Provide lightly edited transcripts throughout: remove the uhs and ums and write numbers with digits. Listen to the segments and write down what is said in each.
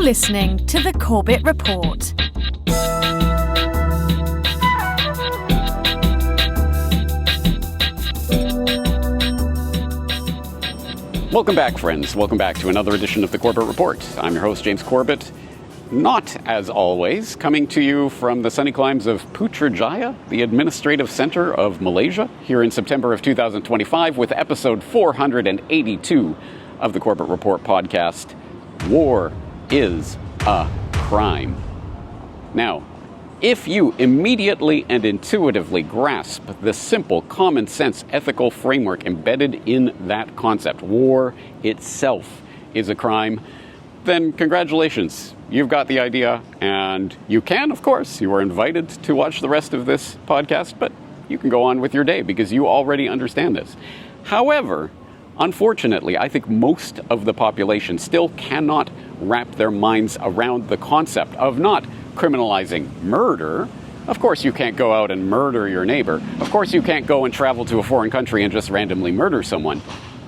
listening to the Corbett Report. Welcome back, friends. Welcome back to another edition of the Corbett Report. I'm your host, James Corbett. Not, as always, coming to you from the sunny climes of Putrajaya, the administrative center of Malaysia, here in September of 2025 with episode 482 of the Corbett Report podcast, War is a Crime. Now, if you immediately and intuitively grasp the simple, common sense, ethical framework embedded in that concept, war itself is a crime, then congratulations. You've got the idea, and you can, of course, you are invited to watch the rest of this podcast, but you can go on with your day because you already understand this. However, unfortunately, I think most of the population still cannot wrap their minds around the concept of not criminalizing murder. Of course, you can't go out and murder your neighbor. Of course, you can't go and travel to a foreign country and just randomly murder someone.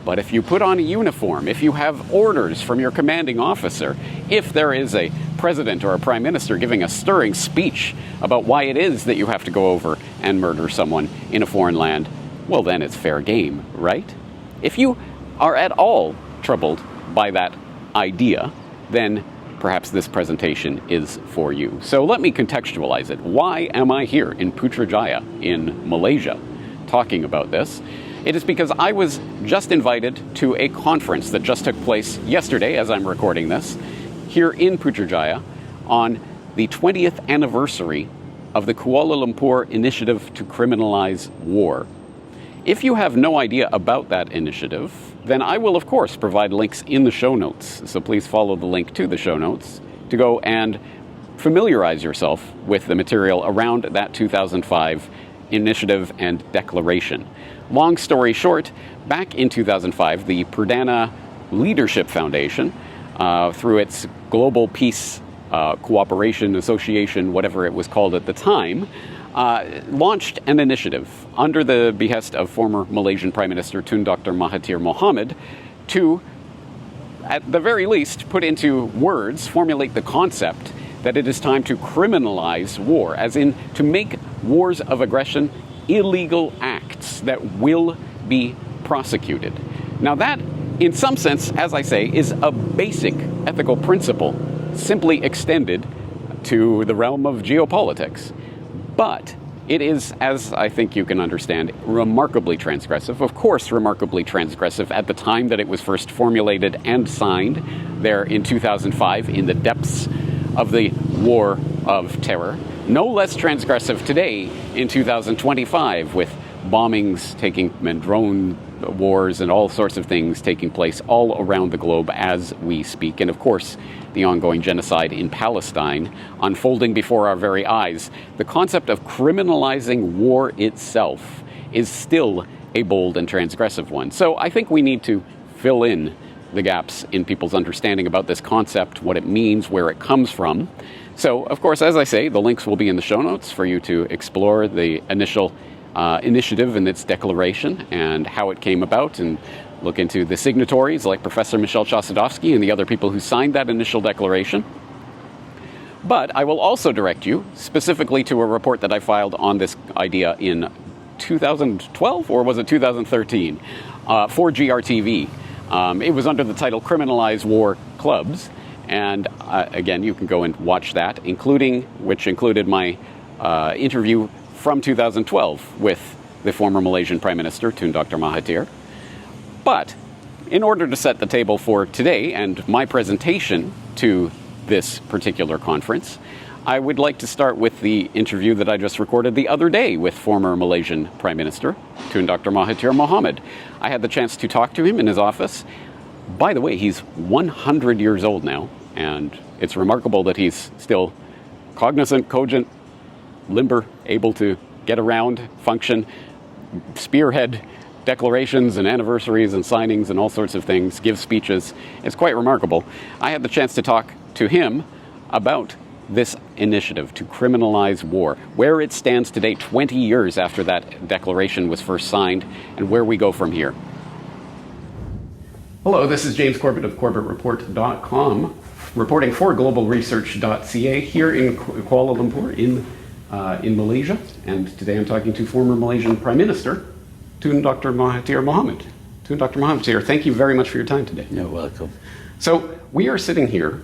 But if you put on a uniform, if you have orders from your commanding officer, if there is a president or a prime minister giving a stirring speech about why it is that you have to go over and murder someone in a foreign land, well, then it's fair game, right? If you are at all troubled by that idea, then perhaps this presentation is for you. So let me contextualize it. Why am I here in Putrajaya in Malaysia talking about this? It is because I was just invited to a conference that just took place yesterday, as I'm recording this, here in Putrajaya on the 20th anniversary of the Kuala Lumpur Initiative to Criminalize War. If you have no idea about that initiative, then I will, of course, provide links in the show notes. So please follow the link to the show notes to go and familiarize yourself with the material around that 2005 initiative and declaration. Long story short, back in 2005, the Perdana Leadership Foundation, through its Global Peace Cooperation Association, whatever it was called at the time, launched an initiative under the behest of former Malaysian Prime Minister Tun Dr. Mahathir Mohamad to, at the very least, put into words, formulate the concept that it is time to criminalize war, as in to make wars of aggression illegal acts that will be prosecuted. Now that, in some sense, as I say, is a basic ethical principle simply extended to the realm of geopolitics. But it is, as I think you can understand, remarkably transgressive. Of course, remarkably transgressive at the time that it was first formulated and signed there in 2005 in the depths of the War of Terror. No less transgressive today in 2025 with bombings taking and drone wars and all sorts of things taking place all around the globe as we speak. And of course, the ongoing genocide in Palestine unfolding before our very eyes. The concept of criminalizing war itself is still a bold and transgressive one. So I think we need to fill in the gaps in people's understanding about this concept, what it means, where it comes from. So, of course, as I say, the links will be in the show notes for you to explore the initial initiative and its declaration and how it came about, and look into the signatories like Professor Michel Chossudovsky and the other people who signed that initial declaration. But I will also direct you specifically to a report that I filed on this idea in 2012, or was it 2013, for GRTV. It was under the title Criminalize War Clubs. And again, you can go and watch that, which included my interview from 2012 with the former Malaysian Prime Minister, Tun Dr. Mahathir. But in order to set the table for today and my presentation to this particular conference, I would like to start with the interview that I just recorded the other day with former Malaysian Prime Minister, Tun Dr. Mahathir Mohamad. I had the chance to talk to him in his office. By the way, he's 100 years old now, and it's remarkable that he's still cognizant, cogent, limber, able to get around, function, spearhead declarations and anniversaries and signings and all sorts of things, give speeches. It's quite remarkable. I had the chance to talk to him about this initiative to criminalize war, where it stands today, 20 years after that declaration was first signed, and where we go from here. Hello, this is James Corbett of CorbettReport.com. reporting for globalresearch.ca here in Kuala Lumpur in Malaysia. And today I'm talking to former Malaysian Prime Minister, Tun Dr. Mahathir Mohamad. Tun Dr. Mahathir, thank you very much for your time today. You're welcome. So we are sitting here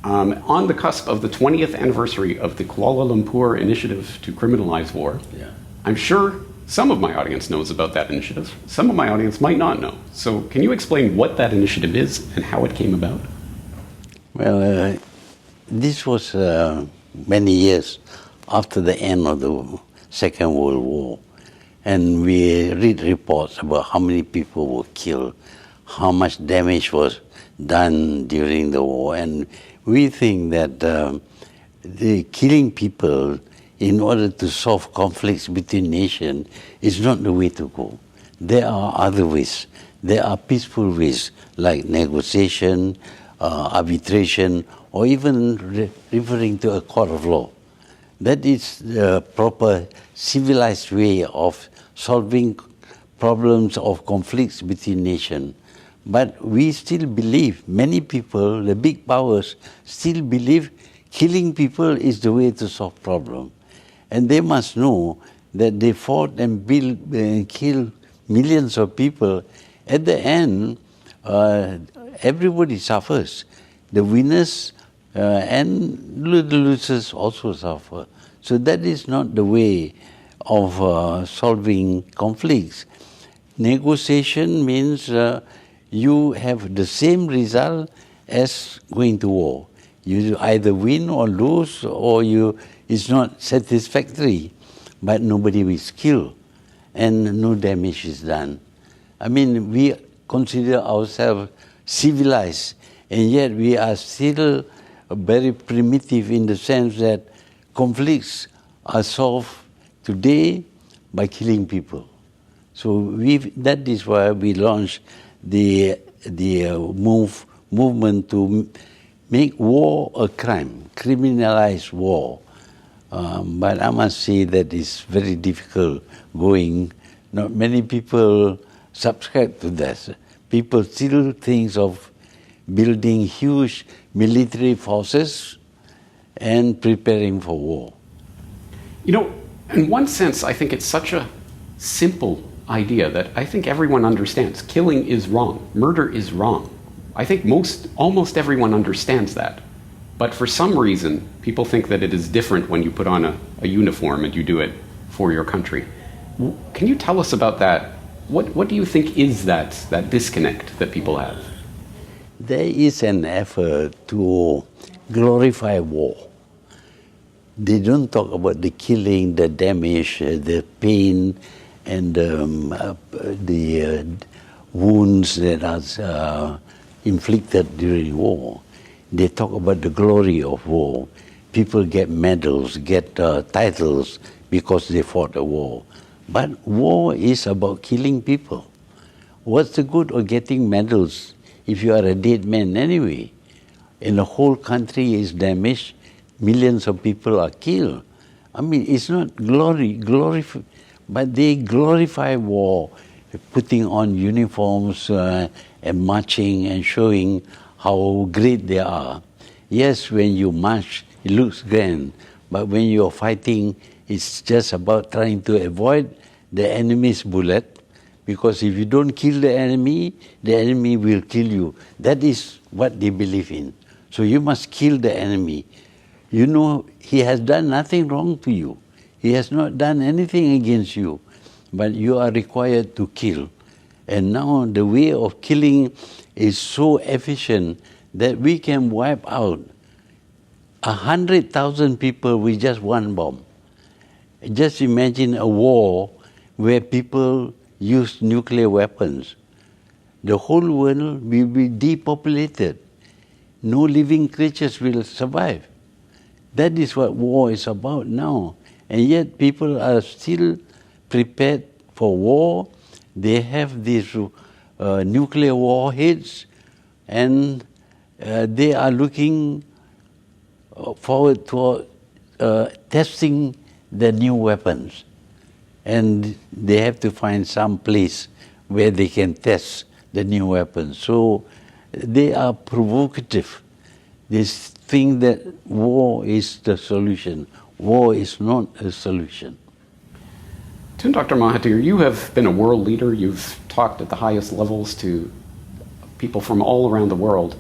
on the cusp of the 20th anniversary of the Kuala Lumpur Initiative to Criminalize War. Yeah. I'm sure some of my audience knows about that initiative. Some of my audience might not know. So can you explain what that initiative is and how it came about? Well, this was many years after the end of the Second World War. And we read reports about how many people were killed, how much damage was done during the war. And we think that the killing people in order to solve conflicts between nations is not the way to go. There are other ways. There are peaceful ways like negotiation, arbitration, or even referring to a court of law. That is the proper civilized way of solving problems of conflicts between nations. But we still believe, many people, the big powers, still believe killing people is the way to solve problems. And they must know that they fought and killed millions of people. At the end, everybody suffers. The winners and the losers also suffer. So that is not the way of solving conflicts. Negotiation means you have the same result as going to war. You either win or lose, or it's not satisfactory, but nobody is killed and no damage is done. I mean, we consider ourselves civilized, and yet we are still very primitive in the sense that conflicts are solved today by killing people. So that is why we launched the movement to make war a crime, criminalize war. But I must say that it's very difficult going. Not many people subscribe to that. People still think of building huge military forces and preparing for war. You know, in one sense, I think it's such a simple idea that I think everyone understands. Killing is wrong. Murder is wrong. I think almost everyone understands that. But for some reason, people think that it is different when you put on a uniform and you do it for your country. Can you tell us about that? What do you think is that disconnect that people have? There is an effort to glorify war. They don't talk about the killing, the damage, the pain, and the wounds that are inflicted during war. They talk about the glory of war. People get medals, get titles because they fought a war. But war is about killing people. What's the good of getting medals if you are a dead man anyway? And the whole country is damaged, millions of people are killed. I mean, it's not but they glorify war, putting on uniforms and marching and showing how great they are. Yes, when you march, it looks grand, but when you're fighting, it's just about trying to avoid the enemy's bullet, because if you don't kill the enemy will kill you. That is what they believe in. So you must kill the enemy. You know, he has done nothing wrong to you. He has not done anything against you, but you are required to kill. And now the way of killing is so efficient that we can wipe out 100,000 people with just one bomb. Just imagine a war where people use nuclear weapons. The whole world will be depopulated. No living creatures will survive. That is what war is about now. And yet people are still prepared for war. They have these nuclear warheads, and they are looking forward to testing the new weapons. And they have to find some place where they can test the new weapons. So they are provocative. They think that war is the solution. War is not a solution. Dr. Mahathir, you have been a world leader. You've talked at the highest levels to people from all around the world.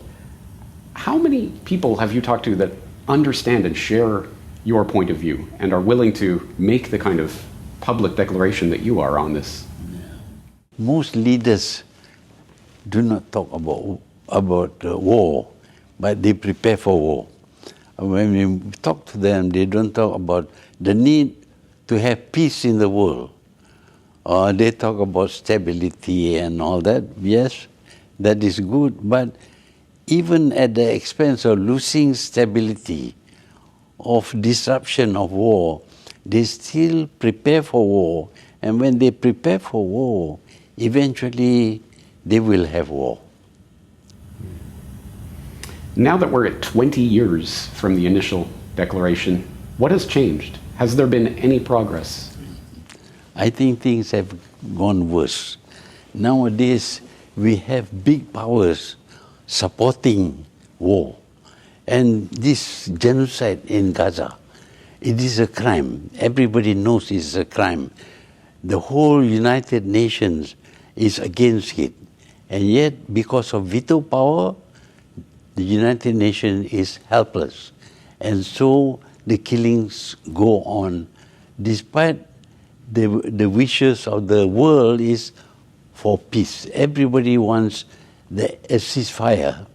How many people have you talked to that understand and share your point of view and are willing to make the kind of public declaration that you are on this? Most leaders do not talk about war, but they prepare for war. When we talk to them, they don't talk about the need to have peace in the world. They talk about stability and all that. Yes, that is good, but even at the expense of losing stability, of disruption of war, they still prepare for war. And when they prepare for war, eventually they will have war. Now that we're at 20 years from the initial declaration, what has changed? Has there been any progress? I think things have gone worse. Nowadays, we have big powers supporting war. And this genocide in Gaza, it is a crime. Everybody knows it's a crime. The whole United Nations is against it. And yet, because of veto power, the United Nations is helpless. And so the killings go on, despite the wishes of the world is for peace. Everybody wants a ceasefire.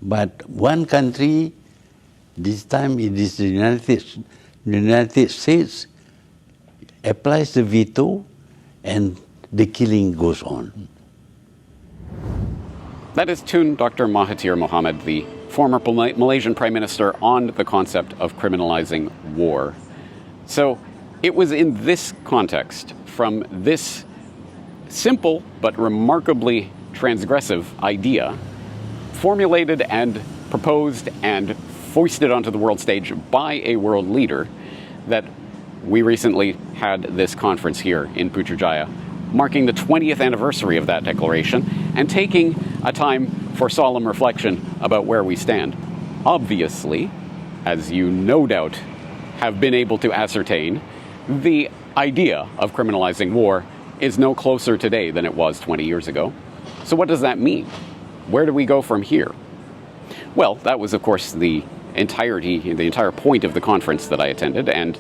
But one country, this time it is the United States, applies the veto and the killing goes on. That is Dr. Mahathir Mohamad, the former Malaysian Prime Minister, on the concept of criminalizing war. So it was in this context, from this simple but remarkably transgressive idea, formulated and proposed and foisted onto the world stage by a world leader, that we recently had this conference here in Putrajaya, marking the 20th anniversary of that declaration and taking a time for solemn reflection about where we stand. Obviously, as you no doubt have been able to ascertain, the idea of criminalizing war is no closer today than it was 20 years ago. So what does that mean? Where do we go from here? Well, that was, of course, the entire point of the conference that I attended, and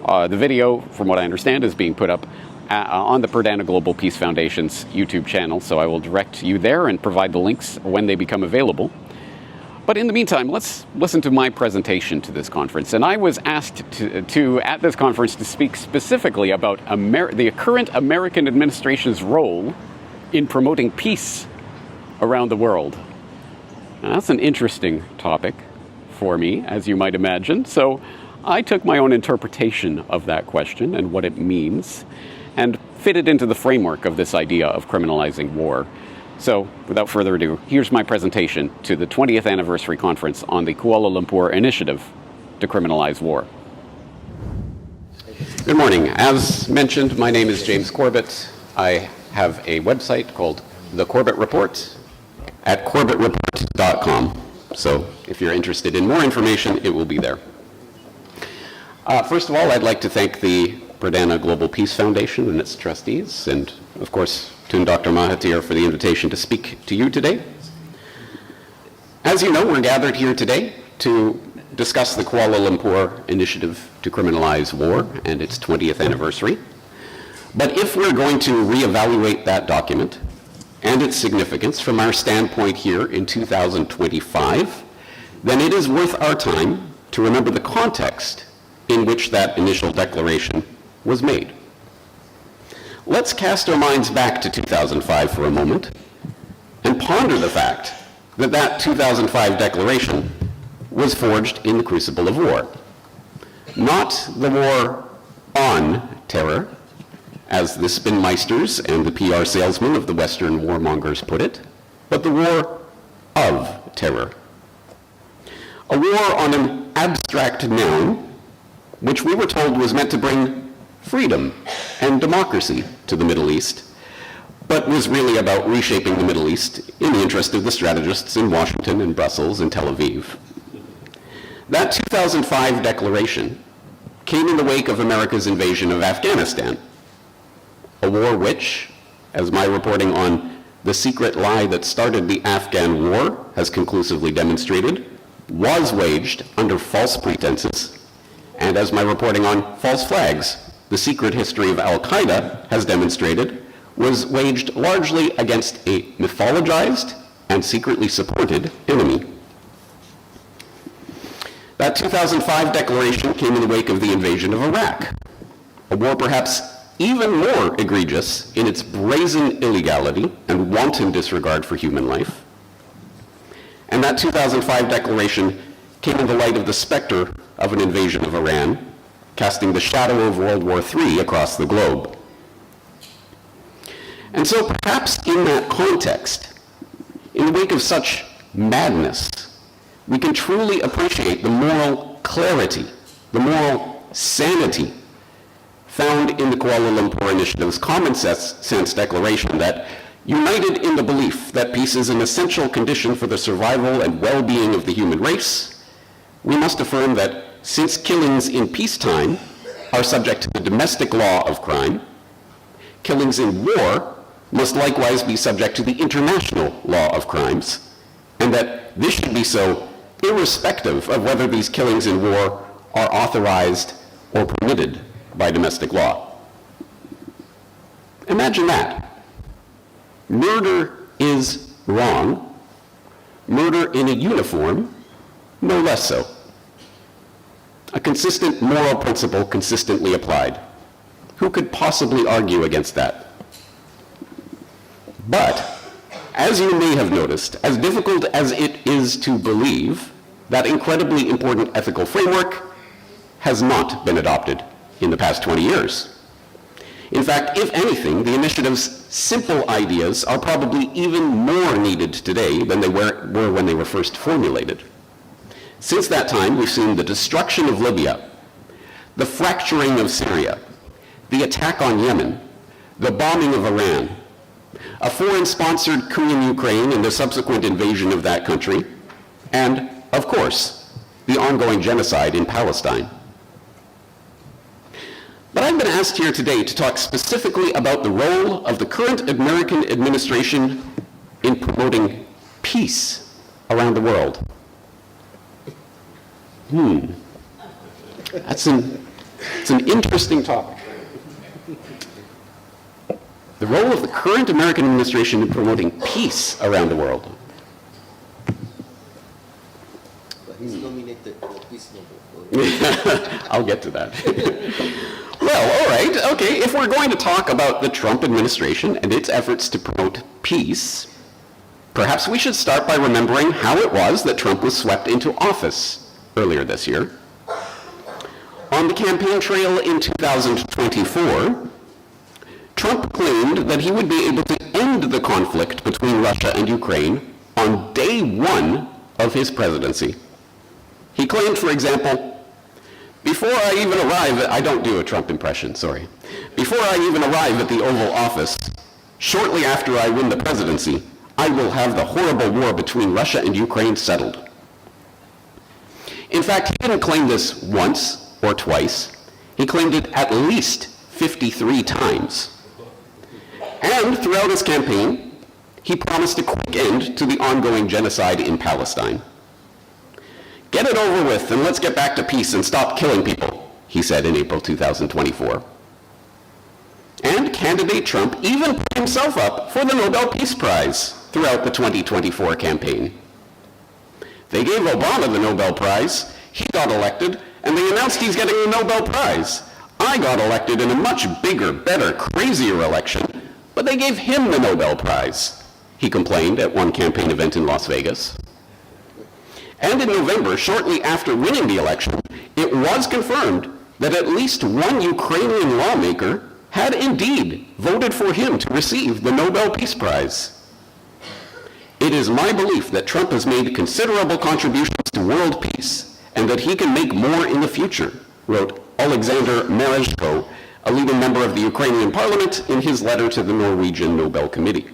the video, from what I understand, is being put up on the Perdana Global Peace Foundation's YouTube channel, so I will direct you there and provide the links when they become available. But in the meantime, let's listen to my presentation to this conference. And I was asked to at this conference, to speak specifically about the current American administration's role in promoting peace around the world. Now, that's an interesting topic for me, as you might imagine. So I took my own interpretation of that question and what it means, and fit it into the framework of this idea of criminalizing war. So, without further ado, here's my presentation to the 20th anniversary conference on the Kuala Lumpur Initiative to Criminalize War. Good morning. As mentioned, my name is James Corbett. I have a website called The Corbett Report at corbettreport.com. So, if you're interested in more information, it will be there. First of all, I'd like to thank the Perdana Global Peace Foundation and its trustees, and of course, Dr. Mahathir for the invitation to speak to you today. As you know, we're gathered here today to discuss the Kuala Lumpur Initiative to Criminalize War and its 20th anniversary. But if we're going to reevaluate that document and its significance from our standpoint here in 2025, then it is worth our time to remember the context in which that initial declaration was made. Let's cast our minds back to 2005 for a moment and ponder the fact that that 2005 declaration was forged in the crucible of war. Not the war on terror, as the spinmeisters and the PR salesmen of the Western warmongers put it, but the war of terror. A war on an abstract noun, which we were told was meant to bring freedom and democracy to the Middle East, but was really about reshaping the Middle East in the interest of the strategists in Washington and Brussels and Tel Aviv. That 2005 declaration came in the wake of America's invasion of Afghanistan, a war which, as my reporting on the secret lie that started the Afghan war has conclusively demonstrated, was waged under false pretenses, and as my reporting on false flags, the secret history of Al-Qaeda has demonstrated, was waged largely against a mythologized and secretly supported enemy. That 2005 declaration came in the wake of the invasion of Iraq, a war perhaps even more egregious in its brazen illegality and wanton disregard for human life. And that 2005 declaration came in the light of the specter of an invasion of Iran, casting the shadow of World War III across the globe. And so perhaps in that context, in the wake of such madness, we can truly appreciate the moral clarity, the moral sanity found in the Kuala Lumpur Initiative's common sense declaration that, united in the belief that peace is an essential condition for the survival and well-being of the human race, we must affirm that since killings in peacetime are subject to the domestic law of crime, killings in war must likewise be subject to the international law of crimes, and that this should be so irrespective of whether these killings in war are authorized or permitted by domestic law. Imagine that. Murder is wrong. Murder in a uniform, no less so. A consistent moral principle consistently applied. Who could possibly argue against that? But, as you may have noticed, as difficult as it is to believe, that incredibly important ethical framework has not been adopted in the past 20 years. In fact, if anything, the initiative's simple ideas are probably even more needed today than they were when they were first formulated. Since that time, we've seen the destruction of Libya, the fracturing of Syria, the attack on Yemen, the bombing of Iran, a foreign-sponsored coup in Ukraine and the subsequent invasion of that country, and, of course, the ongoing genocide in Palestine. But I've been asked here today to talk specifically about the role of the current American administration in promoting peace around the world. It's an interesting topic. The role of the current American administration in promoting peace around the world. But he's nominated for Peace Nobel. I'll get to that. Well, all right, okay, if we're going to talk about the Trump administration and its efforts to promote peace, perhaps we should start by remembering how it was that Trump was swept into office earlier this year. On the campaign trail in 2024, Trump claimed that he would be able to end the conflict between Russia and Ukraine on day one of his presidency. He claimed, for example, before I even arrive at, I don't do a Trump impression, sorry. Before I even arrive at the Oval Office, shortly after I win the presidency, I will have the horrible war between Russia and Ukraine settled. In fact, he didn't claim this once or twice. He claimed it at least 53 times. And throughout his campaign, he promised a quick end to the ongoing genocide in Palestine. Get it over with and let's get back to peace and stop killing people, he said in April 2024. And candidate Trump even put himself up for the Nobel Peace Prize throughout the 2024 campaign. They gave Obama the Nobel Prize, he got elected, and they announced he's getting the Nobel Prize. I got elected in a much bigger, better, crazier election, but they gave him the Nobel Prize, he complained at one campaign event in Las Vegas. And in November, shortly after winning the election, it was confirmed that at least one Ukrainian lawmaker had indeed voted for him to receive the Nobel Peace Prize. It is my belief that Trump has made considerable contributions to world peace and that he can make more in the future, wrote Alexander Merezhko, a leading member of the Ukrainian parliament, in his letter to the Norwegian Nobel Committee.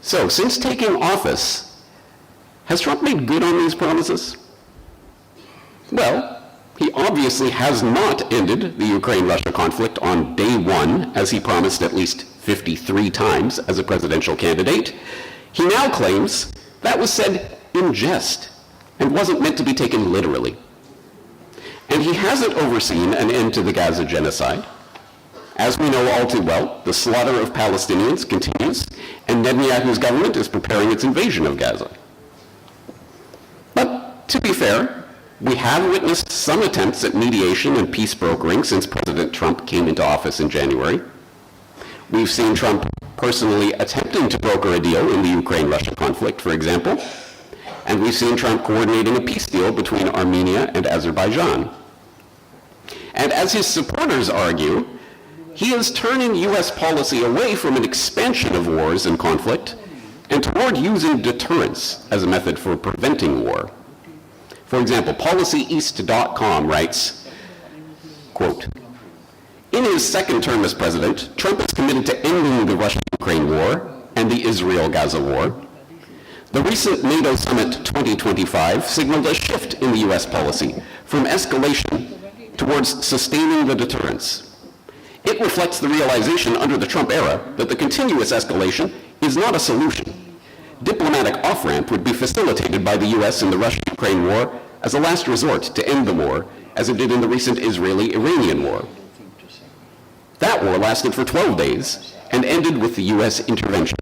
So, since taking office, has Trump made good on these promises? Well, he obviously has not ended the Ukraine-Russia conflict on day one, as he promised at least 53 times as a presidential candidate. He now claims that was said in jest and wasn't meant to be taken literally. And he hasn't overseen an end to the Gaza genocide. As we know all too well, the slaughter of Palestinians continues, and Netanyahu's government is preparing its invasion of Gaza. But to be fair, we have witnessed some attempts at mediation and peace brokering since President Trump came into office in January. We've seen Trump personally attempting to broker a deal in the Ukraine-Russia conflict, for example, and we've seen Trump coordinating a peace deal between Armenia and Azerbaijan. And as his supporters argue, he is turning U.S. policy away from an expansion of wars and conflict and toward using deterrence as a method for preventing war. For example, PolicyEast.com writes, quote, "In his second term as president, Trump is committed to ending the Russia-Ukraine war and the Israel-Gaza war. The recent NATO Summit 2025 signaled a shift in the U.S. policy from escalation towards sustaining the deterrence. It reflects the realization under the Trump era that the continuous escalation is not a solution. Diplomatic off-ramp would be facilitated by the U.S. in the Russia-Ukraine war as a last resort to end the war, as it did in the recent Israeli-Iranian war. That war lasted for 12 days and ended with the U.S. intervention.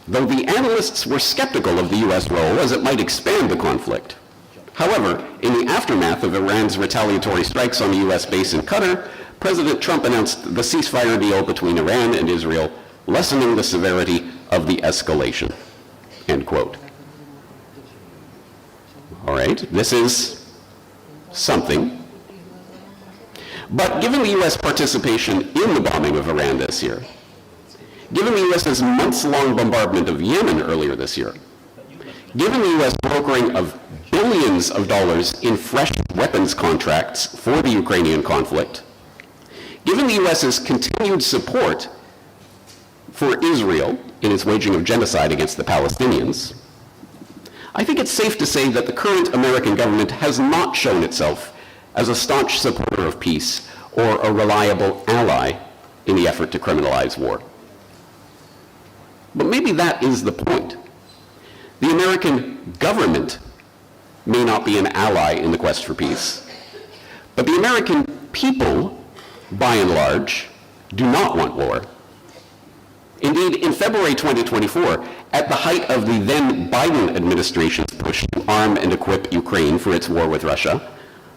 Though the analysts were skeptical of the U.S. role as it might expand the conflict. However, in the aftermath of Iran's retaliatory strikes on the U.S. base in Qatar, President Trump announced the ceasefire deal between Iran and Israel, lessening the severity of the escalation." End quote. All right, this is something. But given the U.S. participation in the bombing of Iran this year, given the U.S.'s months-long bombardment of Yemen earlier this year, given the U.S. brokering of billions of dollars in fresh weapons contracts for the Ukrainian conflict, given the U.S.'s continued support for Israel in its waging of genocide against the Palestinians, I think it's safe to say that the current American government has not shown itself as a staunch supporter of peace or a reliable ally in the effort to criminalize war. But maybe that is the point. The American government may not be an ally in the quest for peace, but the American people, by and large, do not want war. Indeed, in February 2024, at the height of the then Biden administration's push to arm and equip Ukraine for its war with Russia,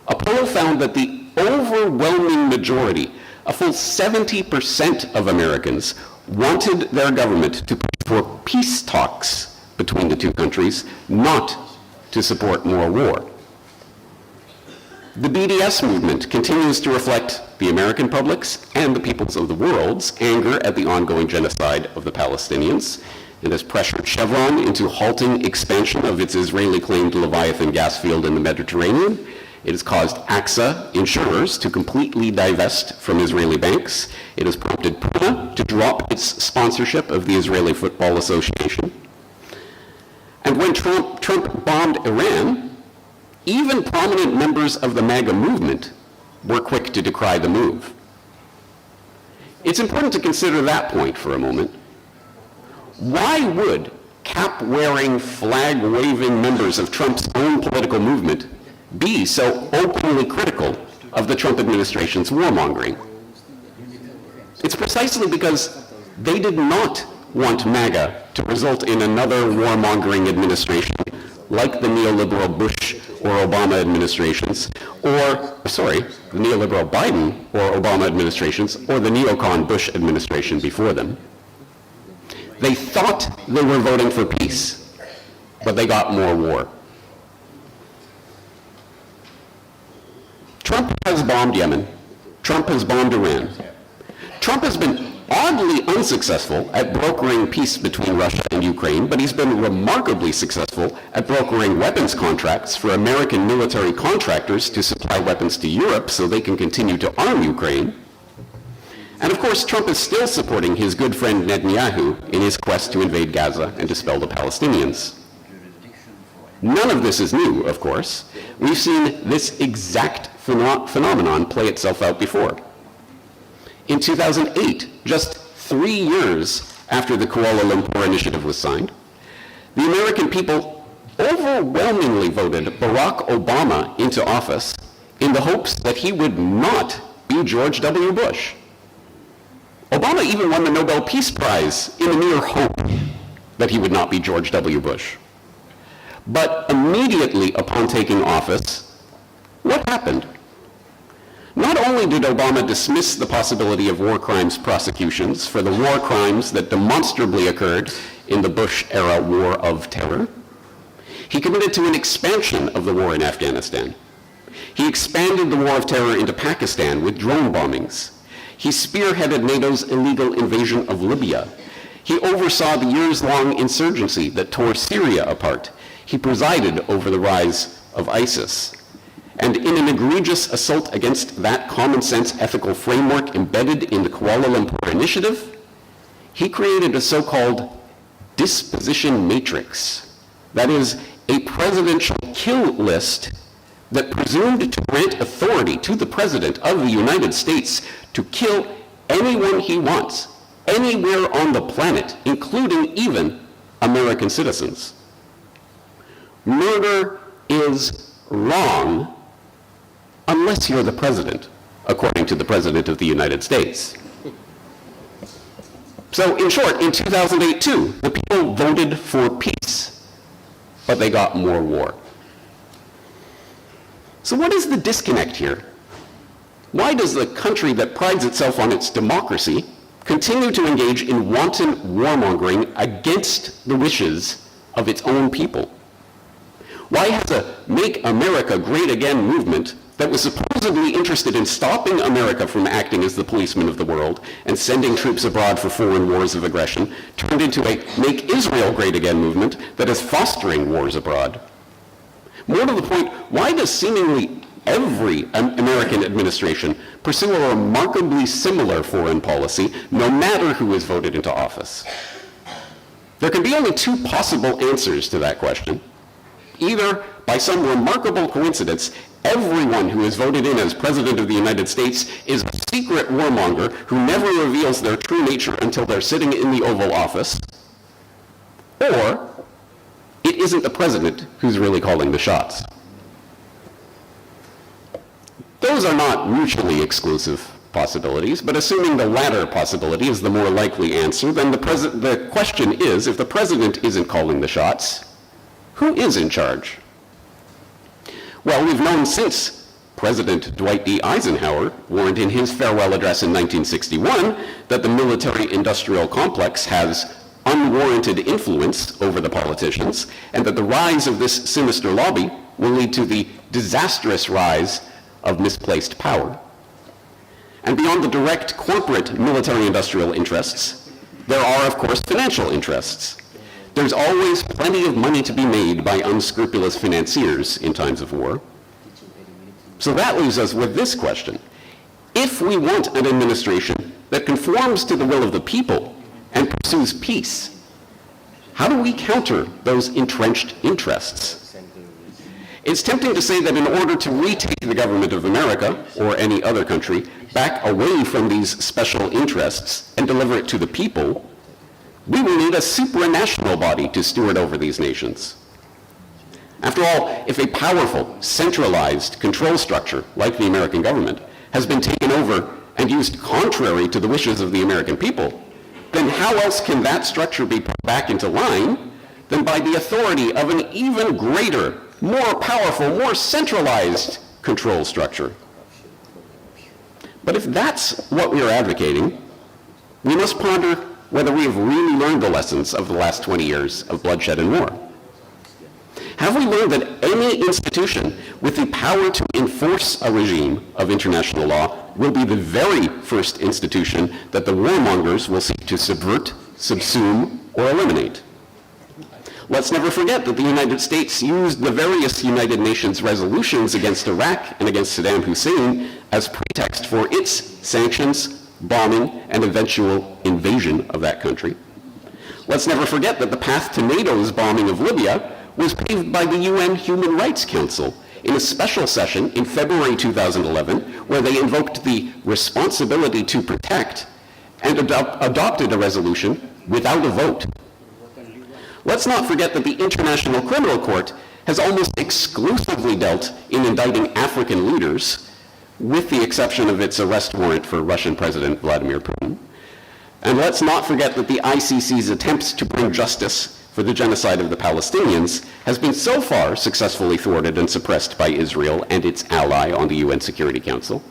a poll found that the overwhelming majority, a full 70% of Americans, wanted their government to push for peace talks between the two countries, not to support more war. The BDS movement continues to reflect the American public's and the peoples of the world's anger at the ongoing genocide of the Palestinians. It has pressured Chevron into halting expansion of its Israeli-claimed Leviathan gas field in the Mediterranean. It has caused AXA insurers to completely divest from Israeli banks. It has prompted Puna to drop its sponsorship of the Israeli Football Association. And when Trump bombed Iran, even prominent members of the MAGA movement were quick to decry the move. It's important to consider that point for a moment. Why would cap-wearing, flag-waving members of Trump's own political movement be so openly critical of the Trump administration's warmongering? It's precisely because they did not want MAGA to result in another warmongering administration like the neoliberal Bush or Obama administrations, the neoliberal Biden or Obama administrations, or the neocon Bush administration before them. They thought they were voting for peace, but they got more war. Trump has bombed Yemen. Trump has bombed Iran. Trump has been oddly unsuccessful at brokering peace between Russia and Ukraine, but he's been remarkably successful at brokering weapons contracts for American military contractors to supply weapons to Europe so they can continue to arm Ukraine. And of course, Trump is still supporting his good friend Netanyahu in his quest to invade Gaza and dispel the Palestinians. None of this is new, of course. We've seen this exact phenomenon play itself out before. In 2008, just 3 years after the Kuala Lumpur Initiative was signed, the American people overwhelmingly voted Barack Obama into office in the hopes that he would not be George W. Bush. Obama even won the Nobel Peace Prize in the mere hope that he would not be George W. Bush. But immediately upon taking office, what happened? Not only did Obama dismiss the possibility of war crimes prosecutions for the war crimes that demonstrably occurred in the Bush-era war of terror, he committed to an expansion of the war in Afghanistan. He expanded the war of terror into Pakistan with drone bombings. He spearheaded NATO's illegal invasion of Libya. He oversaw the years-long insurgency that tore Syria apart. He presided over the rise of ISIS. And in an egregious assault against that common-sense ethical framework embedded in the Kuala Lumpur Initiative, he created a so-called disposition matrix. That is, a presidential kill list that presumed to grant authority to the President of the United States to kill anyone he wants, anywhere on the planet, including even American citizens. Murder is wrong unless you're the President, according to the President of the United States. So, in short, in 2008 too, the people voted for peace, but they got more war. So what is the disconnect here? Why does the country that prides itself on its democracy continue to engage in wanton warmongering against the wishes of its own people? Why has a Make America Great Again movement that was supposedly interested in stopping America from acting as the policeman of the world and sending troops abroad for foreign wars of aggression turned into a Make Israel Great Again movement that is fostering wars abroad? More to the point, why does seemingly every American administration pursue a remarkably similar foreign policy, no matter who is voted into office? There can be only two possible answers to that question. Either, by some remarkable coincidence, everyone who is voted in as President of the United States is a secret warmonger who never reveals their true nature until they're sitting in the Oval Office, or it isn't the President who's really calling the shots. Those are not mutually exclusive possibilities, but assuming the latter possibility is the more likely answer, then the question is, if the President isn't calling the shots, who is in charge? Well, we've known since President Dwight D. Eisenhower warned in his farewell address in 1961 that the military-industrial complex has unwarranted influence over the politicians, and that the rise of this sinister lobby will lead to the disastrous rise of misplaced power. And beyond the direct corporate military-industrial interests, there are, of course, financial interests. There's always plenty of money to be made by unscrupulous financiers in times of war. So that leaves us with this question. If we want an administration that conforms to the will of the people and pursues peace, how do we counter those entrenched interests? It's tempting to say that in order to retake the government of America, or any other country, back away from these special interests and deliver it to the people, we will need a supranational body to steward over these nations. After all, if a powerful, centralized control structure, like the American government, has been taken over and used contrary to the wishes of the American people, then how else can that structure be put back into line than by the authority of an even greater, more powerful, more centralized control structure? But if that's what we are advocating, we must ponder whether we have really learned the lessons of the last 20 years of bloodshed and war. Have we learned that any institution with the power to enforce a regime of international law will be the very first institution that the warmongers will seek to subvert, subsume, or eliminate? Let's never forget that the United States used the various United Nations resolutions against Iraq and against Saddam Hussein as pretext for its sanctions, bombing, and eventual invasion of that country. Let's never forget that the path to NATO's bombing of Libya was paved by the UN Human Rights Council in a special session in February 2011, where they invoked the responsibility to protect and adopted a resolution without a vote. Let's not forget that the International Criminal Court has almost exclusively dealt in indicting African leaders, with the exception of its arrest warrant for Russian President Vladimir Putin. And let's not forget that the ICC's attempts to bring justice for the genocide of the Palestinians has been so far successfully thwarted and suppressed by Israel and its ally on the UN Security Council.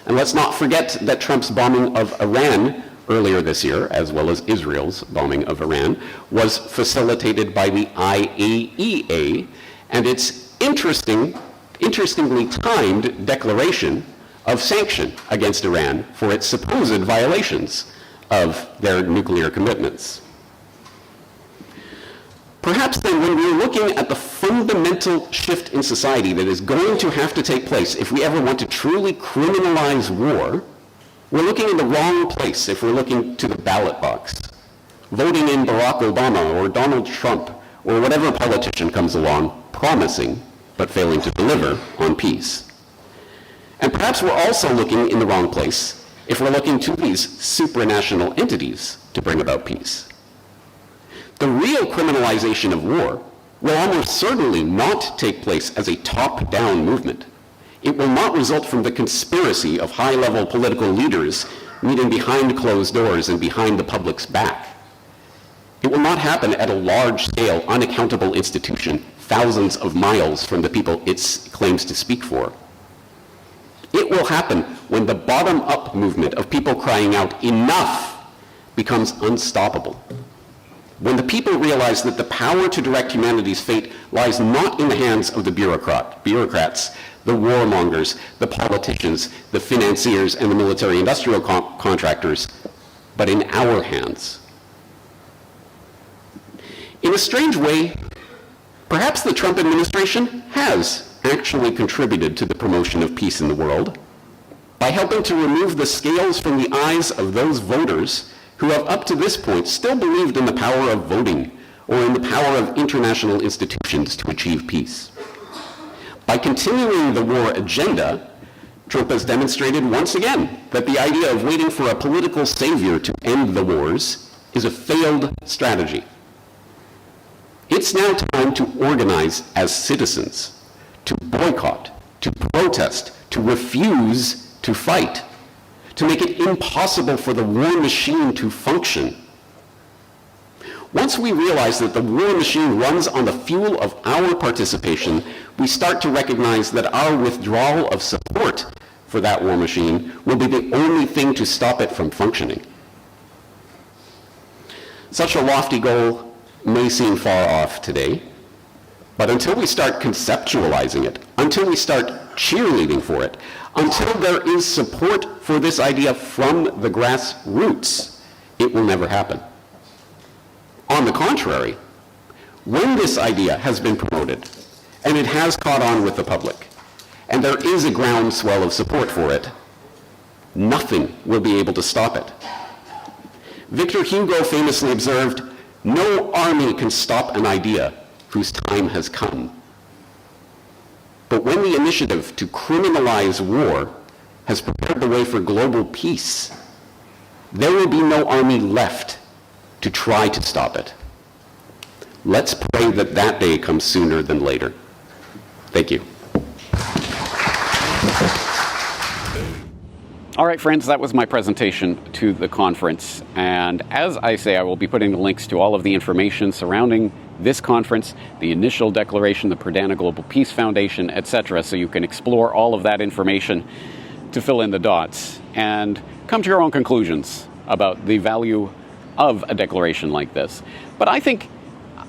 And let's not forget that Trump's bombing of Iran earlier this year, as well as Israel's bombing of Iran, was facilitated by the IAEA and its interestingly timed declaration of sanction against Iran for its supposed violations of their nuclear commitments. Perhaps then, when we're looking at the fundamental shift in society that is going to have to take place if we ever want to truly criminalize war, we're looking in the wrong place if we're looking to the ballot box, voting in Barack Obama or Donald Trump or whatever politician comes along promising but failing to deliver on peace. And perhaps we're also looking in the wrong place if we're looking to these supranational entities to bring about peace. The real criminalization of war will almost certainly not take place as a top-down movement. It will not result from the conspiracy of high-level political leaders meeting behind closed doors and behind the public's back. It will not happen at a large-scale, unaccountable institution thousands of miles from the people it claims to speak for. It will happen when the bottom-up movement of people crying out, "Enough!" becomes unstoppable. When the people realize that the power to direct humanity's fate lies not in the hands of the bureaucrats, the warmongers, the politicians, the financiers, and the military-industrial contractors, but in our hands. In a strange way, perhaps the Trump administration has actually contributed to the promotion of peace in the world by helping to remove the scales from the eyes of those voters who have up to this point still believed in the power of voting or in the power of international institutions to achieve peace. By continuing the war agenda, Trump has demonstrated once again that the idea of waiting for a political savior to end the wars is a failed strategy. It's now time to organize as citizens, to boycott, to protest, to refuse to fight, to make it impossible for the war machine to function. Once we realize that the war machine runs on the fuel of our participation, we start to recognize that our withdrawal of support for that war machine will be the only thing to stop it from functioning. Such a lofty goal may seem far off today, but until we start conceptualizing it, until we start cheerleading for it, until there is support for this idea from the grassroots, it will never happen. On the contrary, when this idea has been promoted, and it has caught on with the public, and there is a groundswell of support for it, nothing will be able to stop it. Victor Hugo famously observed, "No army can stop an idea whose time has come." But when the initiative to criminalize war has prepared the way for global peace, there will be no army left to try to stop it. Let's pray that that day comes sooner than later. Thank you. All right, friends, that was my presentation to the conference. And as I say, I will be putting the links to all of the information surrounding this conference, the initial declaration, the Pradana Global Peace Foundation, etc., so you can explore all of that information to fill in the dots and come to your own conclusions about the value of a declaration like this. But I think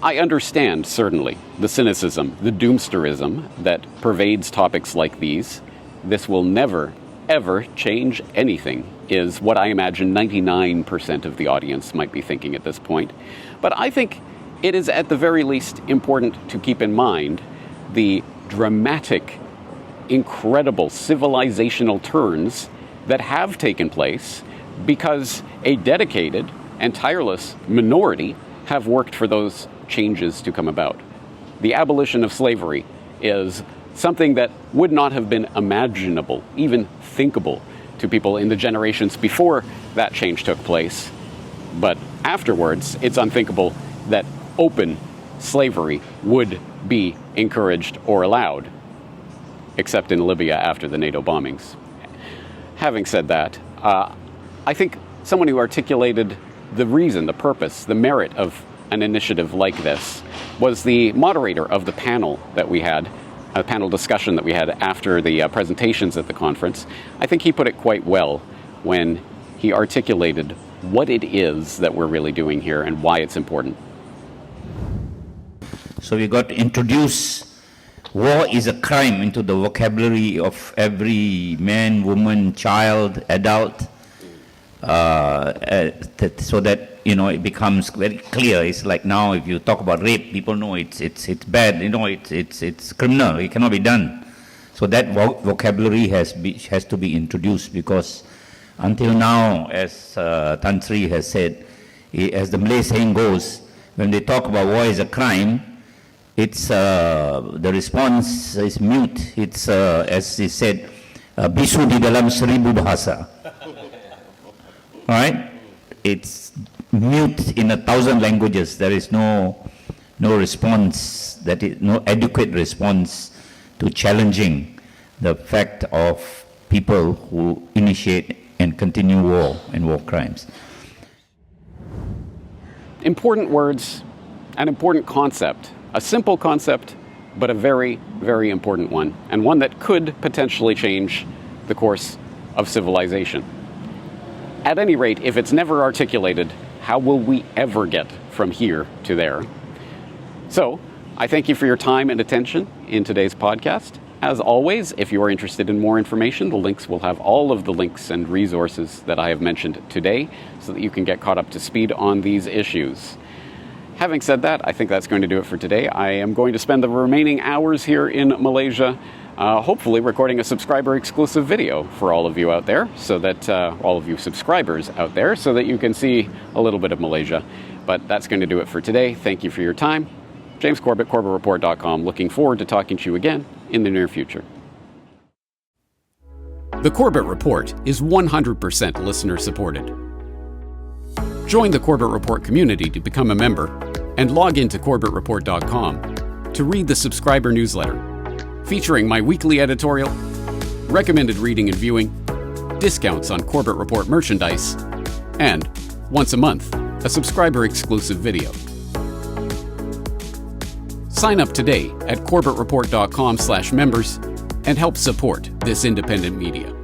I understand, certainly, the cynicism, the doomsterism that pervades topics like these. This will never, ever change anything, is what I imagine 99% of the audience might be thinking at this point. But I think it is at the very least important to keep in mind the dramatic, incredible civilizational turns that have taken place because a dedicated and tireless minority have worked for those changes to come about. the abolition of slavery is something that would not have been imaginable, even thinkable, to people in the generations before that change took place. But afterwards, it's unthinkable that open slavery would be encouraged or allowed, except in Libya after the NATO bombings. Having said that, I think someone who articulated the reason, the purpose, the merit of an initiative like this was the moderator of the panel that we had, a panel discussion that we had after the presentations at the conference. I think he put it quite well when he articulated what it is that we're really doing here and why it's important. So we got to introduce war is a crime into the vocabulary of every man, woman, child, adult, so that it becomes very clear. It's like now, if you talk about rape, people know it's bad. It's criminal. It cannot be done. So that vocabulary has to be introduced, because until now, as Tan Sri has said, as the Malay saying goes, when they talk about war is a crime, it's the response is mute. It's as he said, bisu di dalam 1000 bahasa. All right, it's mute in 1,000 languages. There is no response. That is no adequate response to challenging the fact of people who initiate and continue war and war crimes. Important words, an important concept. A simple concept, but a very, very important one, and one that could potentially change the course of civilization. At any rate, if it's never articulated, how will we ever get from here to there? So, I thank you for your time and attention in today's podcast. As always, if you are interested in more information, the links will have all of the links and resources that I have mentioned today so that you can get caught up to speed on these issues. Having said that, I think that's going to do it for today. I am going to spend the remaining hours here in Malaysia, hopefully recording a subscriber-exclusive video for all of you out there, so that all of you subscribers out there, so that you can see a little bit of Malaysia. But that's going to do it for today. Thank you for your time. James Corbett, CorbettReport.com. Looking forward to talking to you again in the near future. The Corbett Report is 100% listener-supported. Join the Corbett Report community to become a member and log into CorbettReport.com to read the subscriber newsletter, featuring my weekly editorial, recommended reading and viewing, discounts on Corbett Report merchandise, and, once a month, a subscriber-exclusive video. Sign up today at CorbettReport.com/members and help support this independent media.